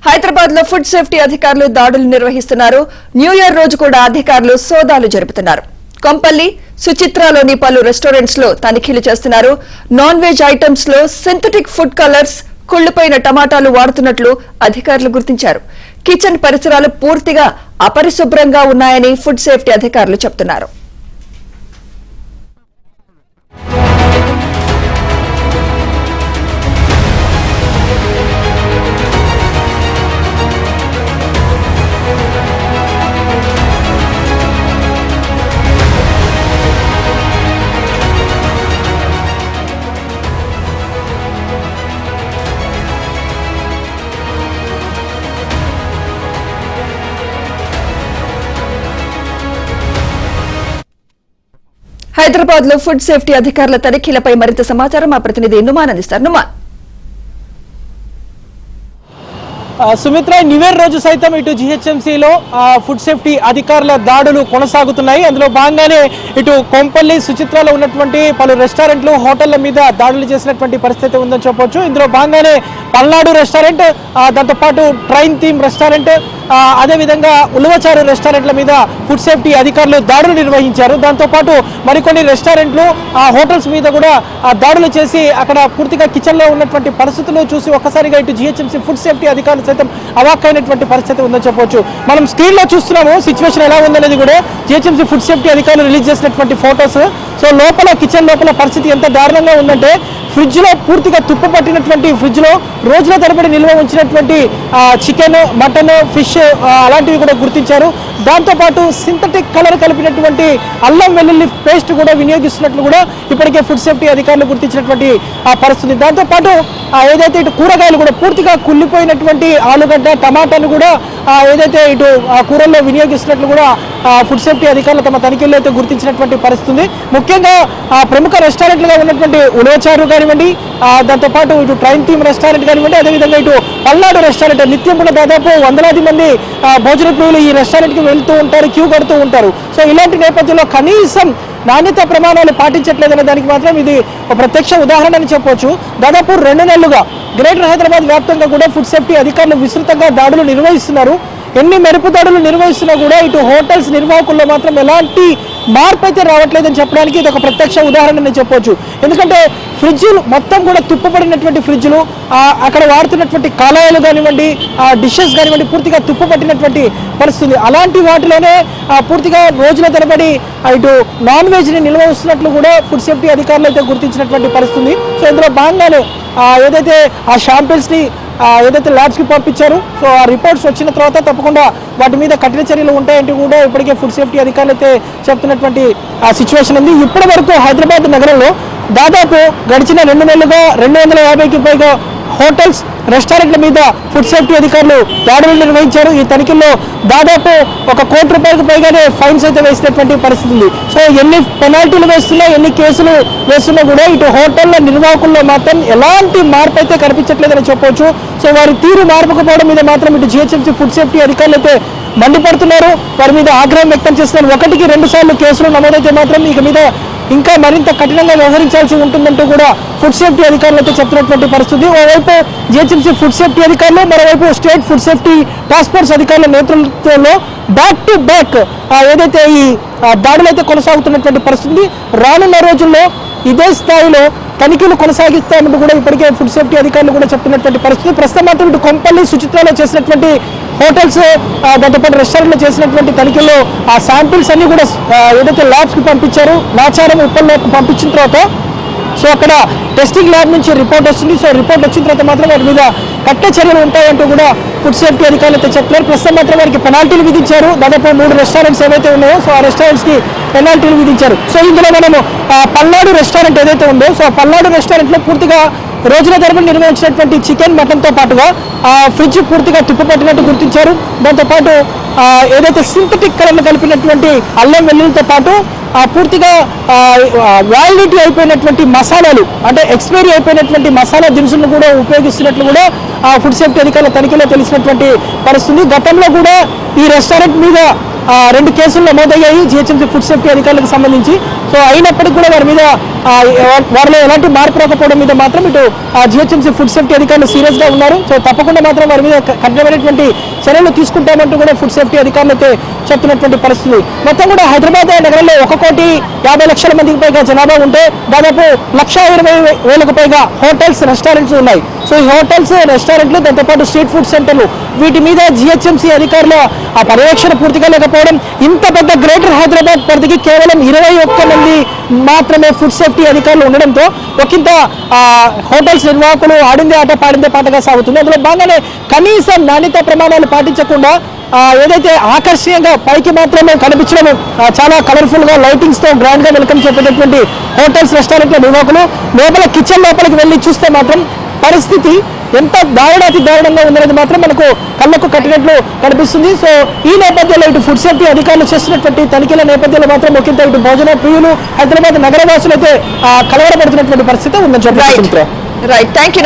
హైదరాబాద్ లో food safety అధికారులు దాడులు నిర్వహిస్తున్నారు. న్యూ ఇయర్ రోజు కూడా అధికారులు సోదాలు జరుపుతున్నారు. కొంపల్లి సుచిత్రలోని పలు రెస్టారెంట్స్ లో తనిఖీలు చేస్తున్నారు. నాన్ వెజ్ ఐటమ్స్ లో సింథటిక్ ఫుడ్ కలర్స్, కుళ్లిపోయిన టమాటాలు వాడుతున్నట్లు అధికారులు గుర్తించారు. కిచెన్ పరిసరాలు పూర్తిగా అపరిశుభ్రంగా ఉన్నాయని ఫుడ్ సేఫ్టీ అధికారులు చెబుతున్నారు. హైదరాబాద్ లో ఫుడ్ సేఫ్టీ అధికారుల తనిఖీలపై మరింత సమాచారం మా ప్రతినిధి నుమాన్ అందిస్తారు. నుమాన్, సుమిత్ర, న్యూ ఇయర్ రోజు సైతం ఇటు జిహెచ్ఎంసీలో ఫుడ్ సేఫ్టీ అధికారుల దాడులు కొనసాగుతున్నాయి. అందులో భాగంగానే ఇటు కొంపల్లి సుచిత్రలో ఉన్నటువంటి పలు రెస్టారెంట్లు, హోటళ్ల మీద దాడులు చేసినటువంటి పరిస్థితి ఉందని చెప్పొచ్చు. ఇందులో భాగంగానే పల్నాడు రెస్టారెంట్, దాంతోపాటు ట్రైన్ థీమ్ రెస్టారెంట్, అదేవిధంగా ఉలువచారు రెస్టారెంట్ల మీద ఫుడ్ సేఫ్టీ అధికారులు దాడులు నిర్వహించారు. దాంతోపాటు మరికొన్ని రెస్టారెంట్లు, హోటల్స్ మీద కూడా దాడులు చేసి అక్కడ పూర్తిగా కిచెన్లో ఉన్నటువంటి పరిస్థితులు చూసి ఒక్కసారిగా ఇటు జిహెచ్ఎంసీ ఫుడ్ సేఫ్టీ అధికారులు సైతం అవాక్కైనటువంటి పరిస్థితి ఉందని చెప్పొచ్చు. మనం స్క్రీన్లో చూస్తున్నాము సిచ్యువేషన్ ఎలా ఉందనేది కూడా. జిహెచ్ఎంసీ ఫుడ్ సేఫ్టీ అధికారులు రిలీజ్ చేసినటువంటి ఫోటోస్. సో లోపల కిచెన్ లోపల పరిస్థితి ఎంత దారుణంగా ఉందంటే, ఫ్రిడ్జ్ లో పూర్తిగా తుప్పు పట్టినటువంటి ఫ్రిడ్జ్ లో రోజుల తరబడి నిల్వ ఉంచినటువంటి చికెన్, మటన్, ఫిష్ అలాంటివి కూడా గుర్తించారు. దాంతోపాటు సింథటిక్ కలర్ కలిపినటువంటి అల్లం వెల్లుల్లి పేస్ట్ కూడా వినియోగిస్తున్నట్లు కూడా ఇప్పటికే ఫుడ్ సేఫ్టీ అధికారులు గుర్తించినటువంటి పరిస్థితి. దాంతోపాటు ఏదైతే ఇటు కూరగాయలు కూడా పూర్తిగా కుళ్ళిపోయినటువంటి ఆలుగడ్డ, టమాటాను కూడా ఏదైతే ఇటు కూరల్లో వినియోగిస్తున్నట్లు కూడా ఫుడ్ సేఫ్టీ అధికారులు తమ తనిఖీల్లో అయితే గుర్తించినటువంటి పరిస్థితి. ముఖ్యంగా ప్రముఖ రెస్టారెంట్లుగా ఉన్నటువంటి ఉలవచారు కానివ్వండి, దాంతోపాటు ఇటు ట్రైన్ థీమ్ రెస్టారెంట్ కానివ్వండి, అదేవిధంగా ఇటు పల్నాడు రెస్టారెంట్, నిత్యం కూడా దాదాపు వందలాది మంది భోజన ప్రియులు ఈ రెస్టారెంట్కి వెళ్తూ ఉంటారు, క్యూ కడుతూ ఉంటారు. సో ఇలాంటి నేపథ్యంలో కనీసం నాణ్యత ప్రమాణాలు పాటించట్లేదనే దానికి మాత్రం ఇది ఒక ప్రత్యక్ష ఉదాహరణ అని చెప్పొచ్చు. దాదాపు 2 నెలలుగా గ్రేటర్ హైదరాబాద్ వ్యాప్తంగా కూడా ఫుడ్ సేఫ్టీ అధికారులు విస్తృతంగా దాడులు నిర్వహిస్తున్నారు. ఎన్ని మెరుపు దాడులు నిర్వహిస్తున్నా కూడా ఇటు హోటల్స్ నిర్వాహకుల్లో మాత్రం ఎలాంటి మార్పు అయితే రావట్లేదని చెప్పడానికి ఇది ఒక ప్రత్యక్ష ఉదాహరణ అని చెప్పొచ్చు. ఎందుకంటే ఫ్రిడ్జ్లు మొత్తం కూడా తుప్పుపడినటువంటి ఫ్రిడ్జ్లు, అక్కడ వాడుతున్నటువంటి కళాయిలు కానివ్వండి, డిషెస్ కానివ్వండి, పూర్తిగా తుప్పు పట్టినటువంటి పరిస్థితి. అలాంటి వాటిలోనే పూర్తిగా రోజుల తరబడి ఇటు నాన్ వెజ్ని నిల్వ వస్తున్నట్లు కూడా ఫుడ్ సేఫ్టీ అధికారులు అయితే గుర్తించినటువంటి పరిస్థితి. సో ఇందులో భాగంగానే ఏదైతే ఆ శాంపిల్స్ని ఏదైతే ల్యాబ్స్కి పంపించారు, సో ఆ రిపోర్ట్స్ వచ్చిన తర్వాత తప్పకుండా వాటి మీద కఠిన చర్యలు ఉంటాయంటే కూడా ఇప్పటికే ఫుడ్ సేఫ్టీ అధికారులు అయితే చెప్తున్నటువంటి సిచ్యువేషన్ ఉంది. ఇప్పటి వరకు హైదరాబాద్ నగరంలో దాదాపు గడిచిన 2 నెలలుగా 250కి పైగా హోటల్స్, రెస్టారెంట్ల మీద ఫుడ్ సేఫ్టీ అధికారులు దాడులు నిర్వహించారు. ఈ తనిఖీల్లో దాదాపు 1 కోటి రూపాయలకు పైగానే ఫైన్స్ అయితే వేసినటువంటి పరిస్థితి ఉంది. సో ఎన్ని పెనాల్టీలు వేస్తున్నా, ఎన్ని కేసులు వేస్తున్నా కూడా ఇటు హోటళ్ల నిర్వాహకుల్లో మాత్రం ఎలాంటి మార్పు అయితే కనిపించట్లేదని చెప్పొచ్చు. సో వారి తీరు మార్పుకపోవడం మీద మాత్రం ఇటు జిహెచ్ఎంసీ ఫుడ్ సేఫ్టీ అధికారులు అయితే మండిపడుతున్నారు. వారి మీద ఆగ్రహం వ్యక్తం చేస్తున్నారు. 1కి 2 సార్లు కేసులు నమోదైతే మాత్రం ఇక మీద ఇంకా మరింత కఠినంగా వ్యవహరించాల్సి ఉంటుందంటూ కూడా ఫుడ్ సేఫ్టీ అధికారులు అయితే చెప్తున్నటువంటి పరిస్థితి. ఓవైపు జిహెచ్ఎంసీ ఫుడ్ సేఫ్టీ అధికారులు, మరోవైపు state food safety task force అధికారుల నేతృత్వంలో బ్యాక్ టు బ్యాక్ ఏదైతే ఈ దాడులు అయితే కొనసాగుతున్నటువంటి పరిస్థితి. రానున్న రోజుల్లో ఇదే స్థాయిలో తనిఖీలు కొనసాగిస్తామంటూ కూడా ఇప్పటికే ఫుడ్ సేఫ్టీ అధికారులు కూడా చెప్తున్నటువంటి పరిస్థితి. ప్రస్తుతం మాత్రం ఇటు కొంపల్లి సుచిత్రలో చేసినటువంటి హోటల్స్, దాంతోపాటు రెస్టారెంట్లో చేసినటువంటి తనిఖీల్లో ఆ శాంపిల్స్ అన్ని కూడా ఏదైతే ల్యాబ్స్కి పంపించారు, నాచారం ఉప్పల్లోకి పంపించిన తర్వాత సో అక్కడ టెస్టింగ్ ల్యాబ్ నుంచి రిపోర్ట్ వస్తుంది. సో రిపోర్ట్ వచ్చిన తర్వాత మాత్రం వాటి మీద కఠిన చర్యలు ఉంటాయంటూ కూడా ఫుడ్ సేఫ్టీ అధికారులు అయితే చెప్తున్నారు. ప్రస్తుతం మాత్రం వారికి పెనాల్టీలు విధించారు. దాదాపు 3 రెస్టారెంట్స్ ఏవైతే ఉన్నాయో సో ఆ రెస్టారెంట్స్కి పెనాల్టీలు విధించారు. సో ఇందులో మనము పల్నాడు రెస్టారెంట్ ఏదైతే ఉందో, సో ఆ పల్నాడు రెస్టారెంట్లో పూర్తిగా రోజుల తరబడి నిర్వహించినటువంటి చికెన్, మటన్తో పాటుగా ఫ్రిడ్జ్ పూర్తిగా తుప్పుపట్టినట్టు గుర్తించారు. దాంతోపాటు ఏదైతే సింథటిక్ కలర్లు కలిపినటువంటి అల్లం వెల్లుల్లితో పాటు పూర్తిగా వ్యాలిడిటీ అయిపోయినటువంటి మసాలాలు, అంటే ఎక్స్పైరీ అయిపోయినటువంటి మసాలా దినుసులను కూడా ఉపయోగిస్తున్నట్లు కూడా ఫుడ్ సేఫ్టీ అధికారుల తనిఖీలో తెలిసినటువంటి పరిస్థితి. గతంలో కూడా ఈ రెస్టారెంట్ మీద 2 కేసులు నమోదయ్యాయి జిహెచ్ఎంసీ ఫుడ్ సేఫ్టీ అధికారులకు సంబంధించి. సో అయినప్పటికీ కూడా వారి మీద వారిలో ఎలాంటి మార్పు రాకపోవడం మీద మాత్రం ఇటు జిహెచ్ఎంసీ ఫుడ్ సేఫ్టీ అధికారులు సీరియస్ గా ఉన్నారు. సో తప్పకుండా మాత్రం వారి మీద కఠినమైనటువంటి చర్యలు తీసుకుంటామంటూ కూడా ఫుడ్ సేఫ్టీ అధికారులు అయితే చెప్తున్నటువంటి పరిస్థితి. మొత్తం కూడా హైదరాబాద్ నగరంలో 1,50,00,000 మందికి పైగా జనాభా ఉంటే దాదాపు 1,20,000 పైగా హోటల్స్, రెస్టారెంట్స్ ఉన్నాయి. సో ఈ హోటల్స్, రెస్టారెంట్లు, దాంతోపాటు స్ట్రీట్ ఫుడ్ సెంటర్లు, వీటి మీద జిహెచ్ఎంసీ అధికారుల ఆ పర్యవేక్షణ పూర్తిగా లేకపోవడం, ఇంత పెద్ద గ్రేటర్ హైదరాబాద్ పరిధికి కేవలం 21 మంది మాత్రమే ఫుడ్ సేఫ్టీ అధికారులు ఉండడంతో ఒకంత హోటల్స్ నిర్వాహకులు ఆడిందే ఆట పాడిందే పాటగా సాగుతుంది. అందులో భాగంగానే కనీసం నాణ్యత ప్రమాణాలు పాటించకుండా ఏదైతే ఆకర్షణీయంగా పైకి మాత్రమే కనిపించడం, చాలా కలర్ఫుల్ గా లైటింగ్స్ తో గ్రాండ్ గా వెల్కమ్ చెప్పేటటువంటి హోటల్స్, రెస్టారెంట్ల నిర్వాహకులు లోపల కిచెన్ లోపలికి వెళ్ళి చూస్తే మాత్రం పరిస్థితి ఎంత దారుణాతి దారుణంగా ఉందనేది మాత్రం మనకు కళ్ళకు కట్టినట్లు కనిపిస్తుంది. సో ఈ నేపథ్యంలో ఇటు ఫుడ్ సేఫ్టీ అధికారులు చేస్తున్నటువంటి తనిఖీల నేపథ్యంలో మాత్రం ఒకంత ఇటు భోజన ప్రియులు, హైదరాబాద్ నగరవాసులు అయితే కలవరపడుతున్నటువంటి పరిస్థితి ఉందని చెప్పారు. Right, thank you.